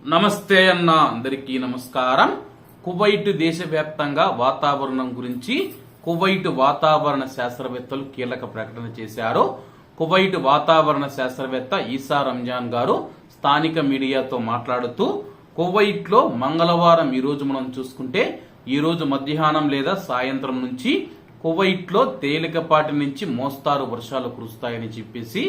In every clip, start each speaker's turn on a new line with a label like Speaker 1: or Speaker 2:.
Speaker 1: నమస్తే అన్న అందరికీ నమస్కారం. కువైట్ దేశవ్యాప్తంగా వాతావరణం గురించి కువైట్ వాతావరణ శాస్త్రవేత్తలు కీలక ప్రకటన చేశారు. కువైట్ వాతావరణ శాస్త్రవేత్త ఈసా రంజాన్ గారు స్థానిక మీడియాతో మాట్లాడుతూ కువైట్ లో మంగళవారం ఈ రోజు మనం చూసుకుంటే ఈ రోజు మధ్యాహ్నం లేదా సాయంత్రం నుంచి కువైట్ లో తేలికపాటి నుంచి మోస్తారు వర్షాలు కురుస్తాయని చెప్పేసి,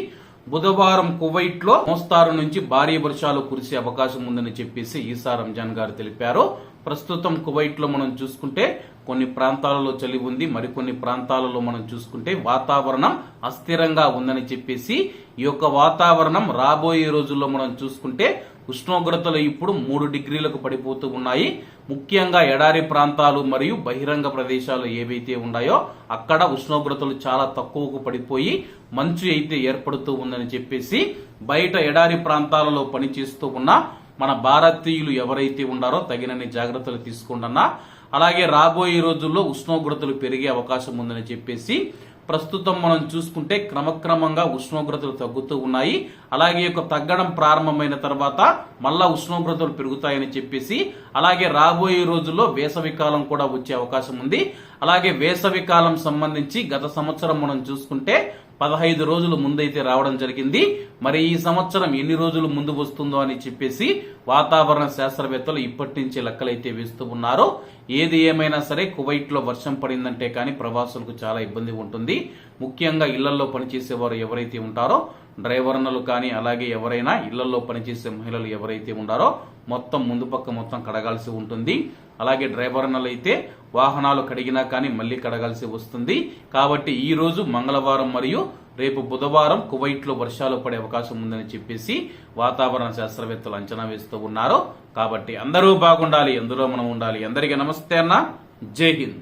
Speaker 1: బుధవారం కువైట్ లో మోస్తారు నుంచి భారీ వర్షాలు కురిసే అవకాశం ఉందని చెప్పేసి ఈసా రంజాన్ గారు తెలిపారు. ప్రస్తుతం కువైట్ లో మనం చూసుకుంటే కొన్ని ప్రాంతాలలో చలి ఉంది, మరికొన్ని ప్రాంతాలలో మనం చూసుకుంటే వాతావరణం అస్థిరంగా ఉందని చెప్పేసి, ఈ యొక్క వాతావరణం రాబోయే రోజుల్లో మనం చూసుకుంటే ఉష్ణోగ్రతలు ఇప్పుడు 3 డిగ్రీలకు పడిపోతూ ఉన్నాయి. ముఖ్యంగా ఎడారి ప్రాంతాలు మరియు బహిరంగ ప్రదేశాలు ఏవైతే ఉన్నాయో అక్కడ ఉష్ణోగ్రతలు చాలా తక్కువకు పడిపోయి మంచు అయితే ఏర్పడుతూ ఉందని చెప్పేసి, బయట ఎడారి ప్రాంతాలలో పనిచేస్తూ ఉన్న మన భారతీయులు ఎవరైతే ఉన్నారో తగినన్ని జాగ్రత్తలు తీసుకుంటున్నా, అలాగే రాబోయే రోజుల్లో ఉష్ణోగ్రతలు పెరిగే అవకాశం ఉందని చెప్పేసి, ప్రస్తుతం మనం చూసుకుంటే క్రమక్రమంగా ఉష్ణోగ్రతలు తగ్గుతూ ఉన్నాయి. అలాగే తగ్గడం ప్రారంభమైన తర్వాత మళ్ళా ఉష్ణోగ్రతలు పెరుగుతాయని చెప్పేసి, అలాగే రాబోయే రోజుల్లో వేసవి కాలం కూడా వచ్చే అవకాశం ఉంది. అలాగే వేసవి కాలం సంబంధించి గత సంవత్సరం మనం చూసుకుంటే 15 రోజులు ముందైతే రావడం జరిగింది. మరి ఈ సంవత్సరం ఎన్ని రోజులు ముందు వస్తుందో అని చెప్పేసి వాతావరణ శాస్త్రవేత్తలు ఇప్పటి నుంచే లెక్కలైతే వేస్తూ ఉన్నారు. ఏది ఏమైనా సరే కువైట్ లో వర్షం పడిందంటే కానీ ప్రవాసులకు చాలా ఇబ్బంది ఉంటుంది. ముఖ్యంగా ఇళ్లలో పనిచేసేవారు ఎవరైతే ఉంటారో డ్రైవర్లు కానీ, అలాగే ఎవరైనా ఇళ్లలో పనిచేసే మహిళలు ఎవరైతే ఉన్నారో మొత్తం ముందు పక్క మొత్తం కడగాల్సి ఉంటుంది. అలాగే డ్రైవర్లు అయితే వాహనాలు కడిగినా కానీ మళ్ళీ కడగాల్సి వస్తుంది. కాబట్టి ఈ రోజు మంగళవారం మరియు రేపు బుధవారం కువైట్ లో వర్షాలు పడే అవకాశం ఉందని చెప్పేసి వాతావరణ శాస్త్రవేత్తలు అంచనా వేస్తూ ఉన్నారు. కాబట్టి అందరూ బాగుండాలి, అందులో మనం ఉండాలి. అందరికీ నమస్తే అన్న, జై హింద్.